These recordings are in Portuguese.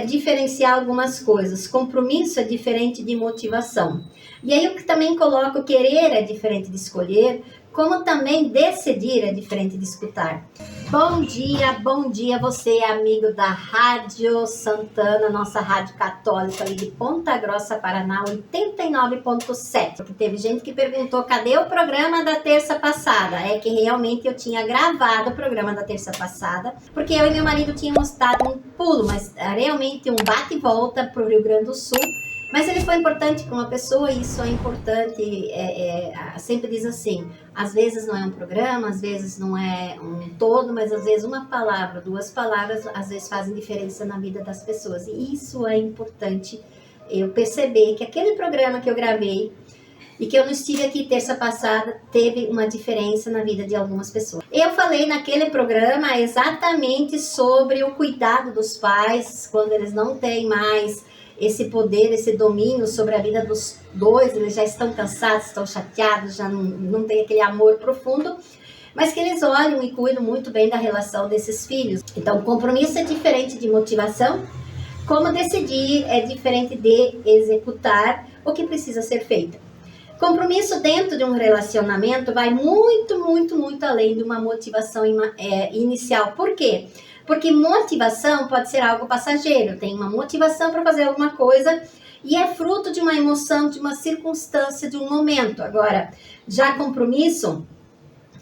diferenciar algumas coisas. Compromisso é diferente de motivação. E aí eu também coloco querer é diferente de escolher, como também decidir é diferente de escutar. Bom dia, você amigo da Rádio Santana, nossa rádio católica ali de Ponta Grossa, Paraná, 89.7. Porque teve gente que perguntou, cadê o programa da terça passada? É que realmente eu tinha gravado o programa da terça passada, porque eu e meu marido tínhamos dado um pulo, mas realmente um bate e volta para o Rio Grande do Sul. Mas ele foi importante para uma pessoa, e isso é importante, sempre diz assim, às vezes não é um programa, às vezes não é um todo, mas às vezes uma palavra, duas palavras, às vezes fazem diferença na vida das pessoas. E isso é importante eu perceber que aquele programa que eu gravei e que eu não estive aqui terça passada, teve uma diferença na vida de algumas pessoas. Eu falei naquele programa exatamente sobre o cuidado dos pais, quando eles não têm mais esse poder, esse domínio sobre a vida dos dois, eles já estão cansados, estão chateados, já não tem aquele amor profundo, mas que eles olham e cuidam muito bem da relação desses filhos. Então, compromisso é diferente de motivação, como decidir é diferente de executar o que precisa ser feito. Compromisso dentro de um relacionamento vai muito além de uma motivação inicial. Por quê? Porque motivação pode ser algo passageiro. Tem uma motivação para fazer alguma coisa e é fruto de uma emoção, de uma circunstância, de um momento. Agora, já compromisso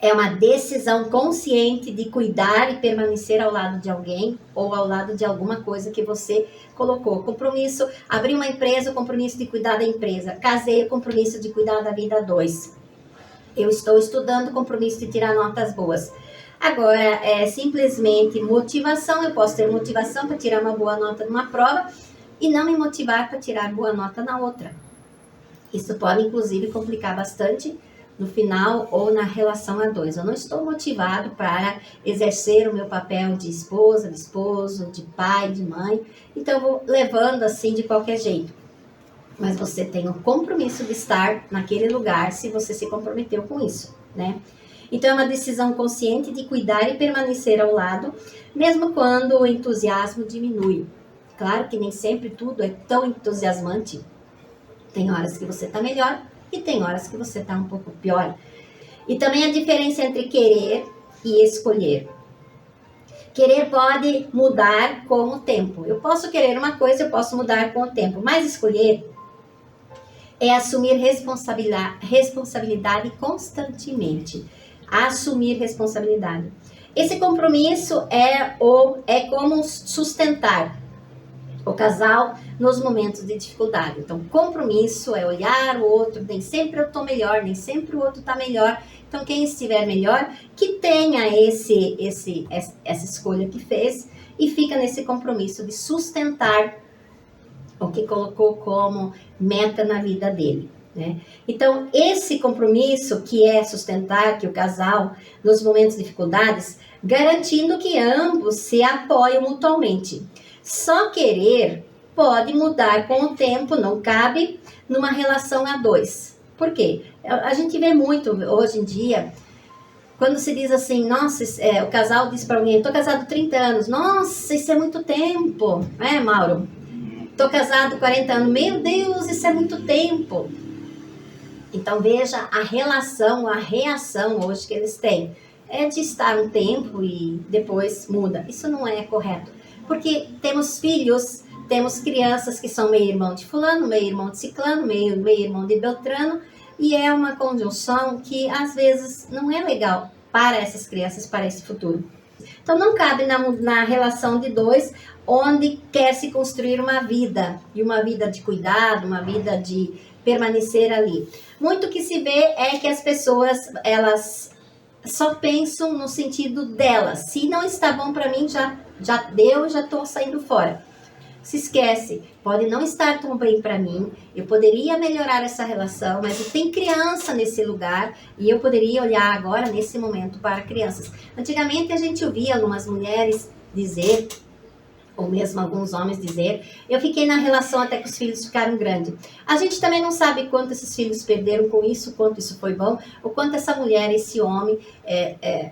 é uma decisão consciente de cuidar e permanecer ao lado de alguém ou ao lado de alguma coisa que você colocou. Compromisso, abrir uma empresa, o compromisso de cuidar da empresa. Casei, o compromisso de cuidar da vida a dois. Eu estou estudando, o compromisso de tirar notas boas. Agora, simplesmente motivação, eu posso ter motivação para tirar uma boa nota numa prova e não me motivar para tirar boa nota na outra. Isso pode, inclusive, complicar bastante no final ou na relação a dois. Eu não estou motivado para exercer o meu papel de esposa, de esposo, de pai, de mãe, então eu vou levando assim de qualquer jeito. Mas você tem o compromisso de estar naquele lugar se você se comprometeu com isso, né? Então, é uma decisão consciente de cuidar e permanecer ao lado, mesmo quando o entusiasmo diminui. Claro que nem sempre tudo é tão entusiasmante. Tem horas que você está melhor e tem horas que você está um pouco pior. E também a diferença entre querer e escolher. Querer pode mudar com o tempo. Eu posso querer uma coisa, eu posso mudar com o tempo. Mas escolher é assumir responsabilidade constantemente. Assumir responsabilidade. Esse compromisso é como sustentar o casal nos momentos de dificuldade. Então, compromisso é olhar o outro, nem sempre eu estou melhor, nem sempre o outro está melhor. Então, quem estiver melhor, que tenha essa escolha que fez e fica nesse compromisso de sustentar o que colocou como meta na vida dele. Né? Então, esse compromisso que é sustentar que o casal nos momentos de dificuldades, garantindo que ambos se apoiam mutuamente. Só querer pode mudar com o tempo, não cabe numa relação a dois. Por quê? A gente vê muito hoje em dia, quando se diz assim, nossa, o casal diz para alguém, estou casado há 30 anos, nossa, isso é muito tempo, né, Mauro? Estou casado há 40 anos, meu Deus, isso é muito tempo. Então, veja a reação hoje que eles têm. É de estar um tempo e depois muda. Isso não é correto. Porque temos filhos, temos crianças que são meio irmão de fulano, meio irmão de ciclano, meio irmão de beltrano. E é uma conjunção que, às vezes, não é legal para essas crianças, para esse futuro. Então, não cabe na relação de dois, onde quer se construir uma vida. E uma vida de cuidado, uma vida de permanecer ali. Muito que se vê é que as pessoas, elas só pensam no sentido delas. Se não está bom para mim, já deu, já estou saindo fora. Se esquece, pode não estar tão bem para mim, eu poderia melhorar essa relação, mas tem criança nesse lugar e eu poderia olhar agora, nesse momento, para crianças. Antigamente a gente ouvia algumas mulheres dizer ou mesmo alguns homens dizer, eu fiquei na relação até que os filhos ficaram grandes. A gente também não sabe quanto esses filhos perderam com isso, quanto isso foi bom, ou quanto essa mulher, esse homem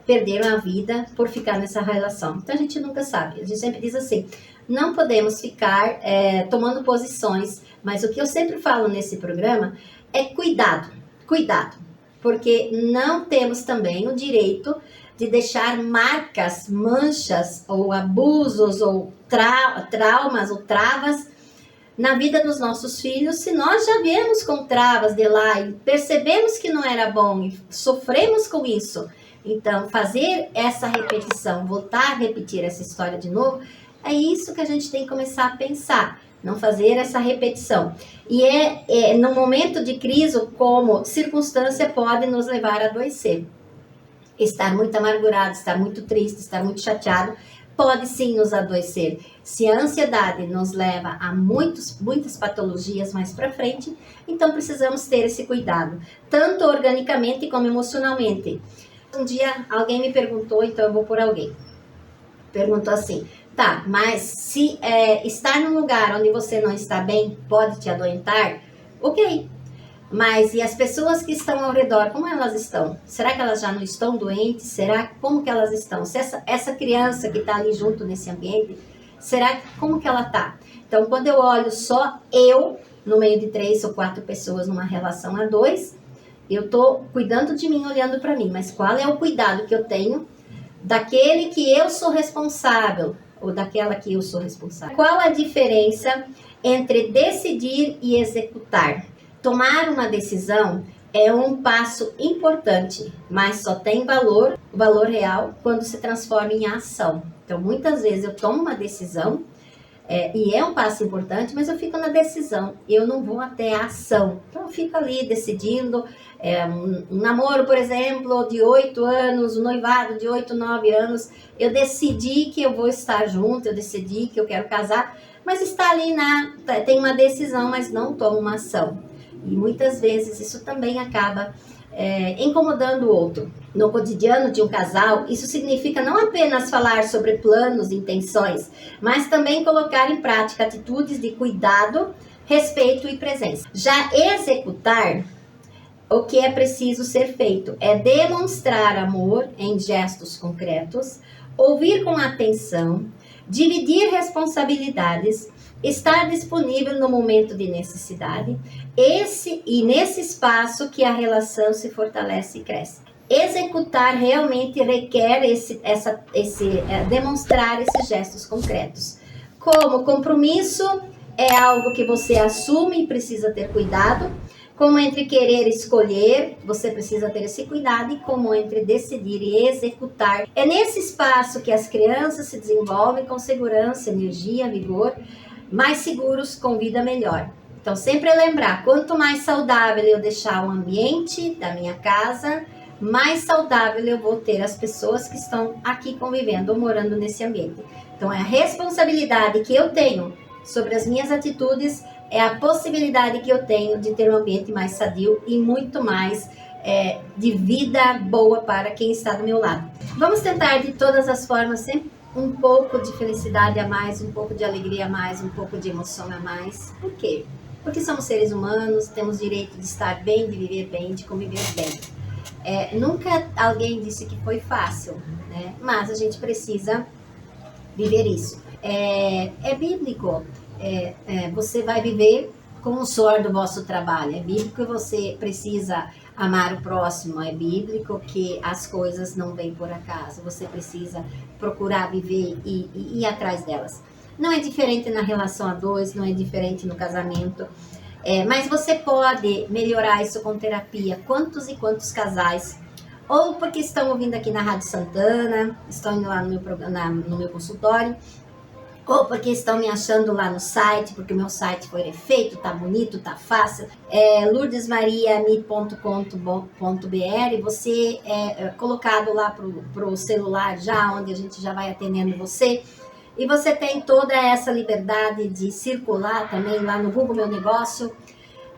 perderam a vida por ficar nessa relação. Então a gente nunca sabe. A gente sempre diz assim, não podemos ficar tomando posições, mas o que eu sempre falo nesse programa é cuidado, cuidado, porque não temos também o direito de deixar marcas, manchas, ou abusos, ou traumas, ou travas na vida dos nossos filhos, se nós já viemos com travas de lá e percebemos que não era bom e sofremos com isso. Então, fazer essa repetição, voltar a repetir essa história de novo, é isso que a gente tem que começar a pensar, não fazer essa repetição. E no momento de crise, como circunstância pode nos levar a adoecer. Estar muito amargurado, estar muito triste, estar muito chateado, pode sim nos adoecer. Se a ansiedade nos leva a muitas patologias mais para frente, então precisamos ter esse cuidado, tanto organicamente como emocionalmente. Um dia alguém me perguntou, então eu vou por alguém. Perguntou assim, tá, mas se estar num lugar onde você não está bem pode te adoentar? Ok. Mas e as pessoas que estão ao redor, como elas estão? Será que elas já não estão doentes? Como que elas estão? Se essa criança que está ali junto nesse ambiente, como que ela está? Então, quando eu olho só eu, no meio de 3 ou 4 pessoas numa relação a 2, eu estou cuidando de mim, olhando para mim. Mas qual é o cuidado que eu tenho daquele que eu sou responsável, ou daquela que eu sou responsável? Qual a diferença entre decidir e executar? Tomar uma decisão é um passo importante, mas só tem valor real, quando se transforma em ação. Então, muitas vezes eu tomo uma decisão, e é um passo importante, mas eu fico na decisão, eu não vou até a ação. Então, eu fico ali decidindo, um namoro, por exemplo, de 8 anos, um noivado de 8, 9 anos, eu decidi que eu vou estar junto, eu decidi que eu quero casar, mas está ali tem uma decisão, mas não tomo uma ação. E muitas vezes isso também acaba incomodando o outro. No cotidiano de um casal, isso significa não apenas falar sobre planos e intenções, mas também colocar em prática atitudes de cuidado, respeito e presença. Já executar, o que é preciso ser feito é demonstrar amor em gestos concretos, ouvir com atenção, dividir responsabilidades, estar disponível no momento de necessidade, nesse espaço que a relação se fortalece e cresce. Executar realmente requer demonstrar esses gestos concretos. Como compromisso é algo que você assume e precisa ter cuidado, como entre querer e escolher, você precisa ter esse cuidado, e como entre decidir e executar. É nesse espaço que as crianças se desenvolvem com segurança, energia, vigor, mais seguros, com vida melhor. Então, sempre lembrar, quanto mais saudável eu deixar o ambiente da minha casa, mais saudável eu vou ter as pessoas que estão aqui convivendo ou morando nesse ambiente. Então, é a responsabilidade que eu tenho sobre as minhas atitudes, é a possibilidade que eu tenho de ter um ambiente mais sadio e muito mais de vida boa para quem está do meu lado. Vamos tentar de todas as formas sempre um pouco de felicidade a mais, um pouco de alegria a mais, um pouco de emoção a mais. Por quê? Porque somos seres humanos, temos direito de estar bem, de viver bem, de conviver bem. Nunca alguém disse que foi fácil, né? Mas a gente precisa viver isso. É bíblico. Você vai viver com o suor do vosso trabalho. É bíblico que você precisa amar o próximo. É bíblico que as coisas não vêm por acaso. Você precisa procurar viver e ir atrás delas. Não é diferente na relação a 2, não é diferente no casamento. Mas você pode melhorar isso com terapia. Quantos e quantos casais, ou porque estão ouvindo aqui na Rádio Santana, estão indo lá no meu consultório, ou porque estão me achando lá no site, porque o meu site foi refeito, tá bonito, tá fácil. lourdesmariami.com.br, você é colocado lá pro celular já, onde a gente já vai atendendo você. E você tem toda essa liberdade de circular também lá no Google Meu Negócio.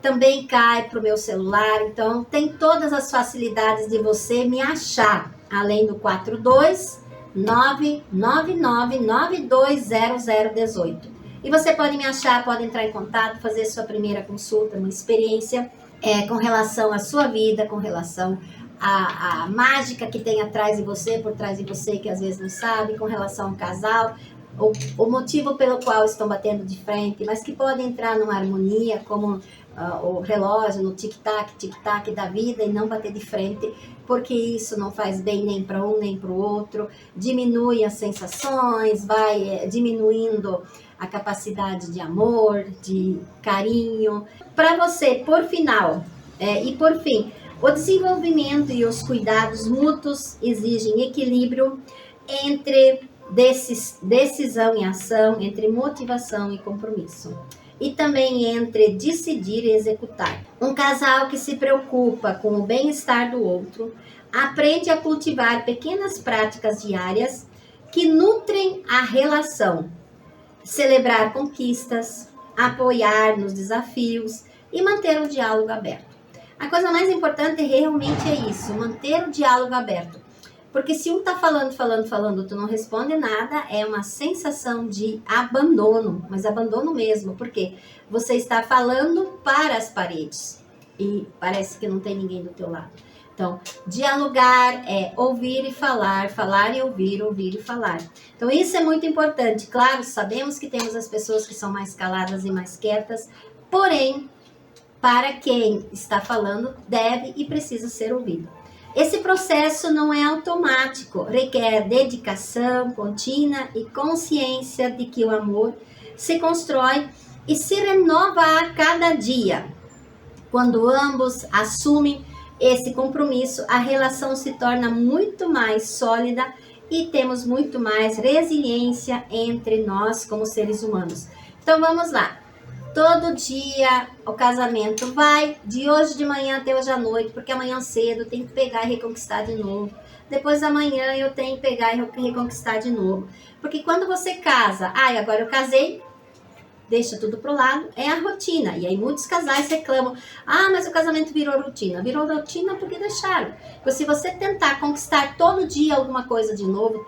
Também cai pro meu celular, então tem todas as facilidades de você me achar, além do 42 999920018. E você pode me achar, pode entrar em contato, fazer sua primeira consulta, uma experiência com relação à sua vida, com relação à mágica que tem atrás de você, por trás de você, que às vezes não sabe, com relação ao casal, o motivo pelo qual estão batendo de frente, mas que pode entrar numa harmonia, como o relógio no tic-tac da vida, e não bater de frente, porque isso não faz bem nem para um nem para o outro, diminui as sensações, vai diminuindo a capacidade de amor, de carinho. Para você, por final, e por fim, o desenvolvimento e os cuidados mútuos exigem equilíbrio entre decisão e ação, entre motivação e compromisso. E também entre decidir e executar. Um casal que se preocupa com o bem-estar do outro aprende a cultivar pequenas práticas diárias que nutrem a relação. Celebrar conquistas, apoiar nos desafios e manter o diálogo aberto. A coisa mais importante realmente é isso, manter o diálogo aberto. Porque se um tá falando, tu não responde nada, é uma sensação de abandono, mas abandono mesmo, porque você está falando para as paredes e parece que não tem ninguém do teu lado. Então, dialogar é ouvir e falar, falar e ouvir, ouvir e falar. Então, isso é muito importante. Claro, sabemos que temos as pessoas que são mais caladas e mais quietas, porém, para quem está falando, deve e precisa ser ouvido. Esse processo não é automático, requer dedicação contínua e consciência de que o amor se constrói e se renova a cada dia. Quando ambos assumem esse compromisso, a relação se torna muito mais sólida e temos muito mais resiliência entre nós como seres humanos. Então vamos lá. Todo dia o casamento vai de hoje de manhã até hoje à noite, porque amanhã cedo eu tenho que pegar e reconquistar de novo. Depois da manhã eu tenho que pegar e reconquistar de novo. Porque quando você casa, agora eu casei, deixa tudo pro lado, é a rotina. E aí muitos casais reclamam, mas o casamento virou rotina. Virou rotina porque deixaram. Porque se você tentar conquistar todo dia alguma coisa de novo,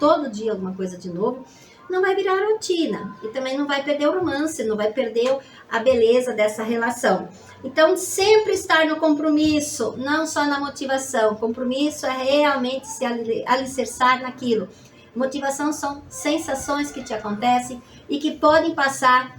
não vai virar rotina. E também não vai perder o romance, não vai perder a beleza dessa relação. Então, sempre estar no compromisso, não só na motivação. Compromisso é realmente se alicerçar naquilo. Motivação são sensações que te acontecem e que podem passar,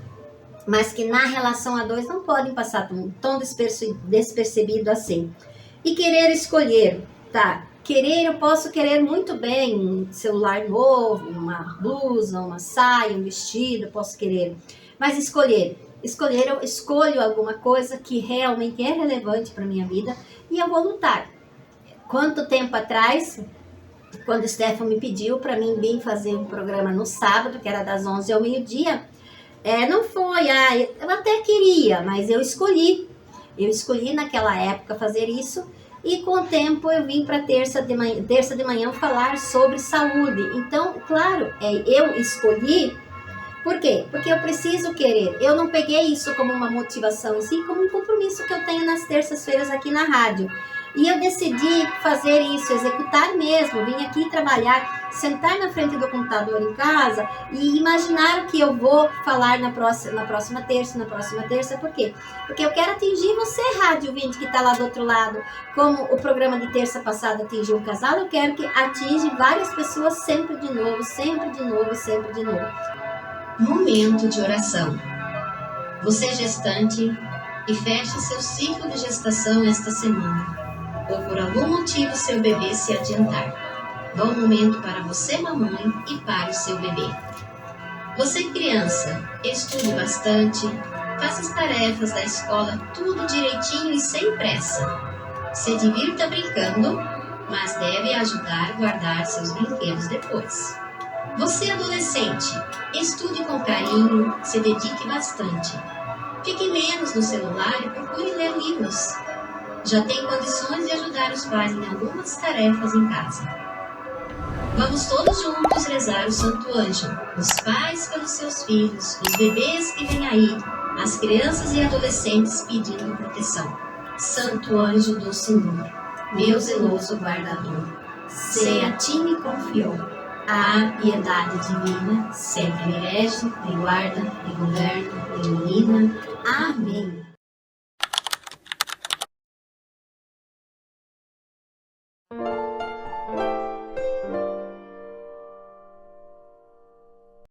mas que na relação a dois não podem passar tão despercebido assim. E querer escolher, tá? Querer, eu posso querer muito bem um celular novo, uma blusa, uma saia, um vestido, eu posso querer. Mas escolher, eu escolho alguma coisa que realmente é relevante para minha vida e eu vou lutar. Quanto tempo atrás, quando o Stefano me pediu para mim vir fazer um programa no sábado, que era das 11 ao meio-dia, não foi, eu até queria, mas eu escolhi. Eu escolhi naquela época fazer isso. E com o tempo eu vim para terça de manhã falar sobre saúde. Então, claro, eu escolhi. Por quê? Porque eu preciso querer. Eu não peguei isso como uma motivação, e sim como um compromisso que eu tenho nas terças-feiras aqui na rádio. E eu decidi fazer isso, executar mesmo. Vim aqui trabalhar, sentar na frente do computador em casa e imaginar o que eu vou falar na próxima terça. Por quê? Porque eu quero atingir você, rádio ouvinte, que está lá do outro lado. Como o programa de terça passada atingiu um casal, eu quero que atinja várias pessoas sempre de novo, sempre de novo, sempre de novo. Momento de oração. Você gestante e feche seu ciclo de gestação esta semana, ou por algum motivo seu bebê se adiantar. Bom momento para você, mamãe, e para o seu bebê. Você, criança, estude bastante, faça as tarefas da escola tudo direitinho e sem pressa. Se divirta brincando, mas deve ajudar a guardar seus brinquedos depois. Você, adolescente, estude com carinho, se dedique bastante. Fique menos no celular e procure ler livros. Já tem condições de ajudar os pais em algumas tarefas em casa. Vamos todos juntos rezar o Santo Anjo, os pais pelos seus filhos, os bebês que vêm aí, as crianças e adolescentes pedindo proteção. Santo Anjo do Senhor, meu zeloso guardador, se a ti me confiou, A piedade divina sempre me rege, me guarda, me governa, me ilumina. Amém.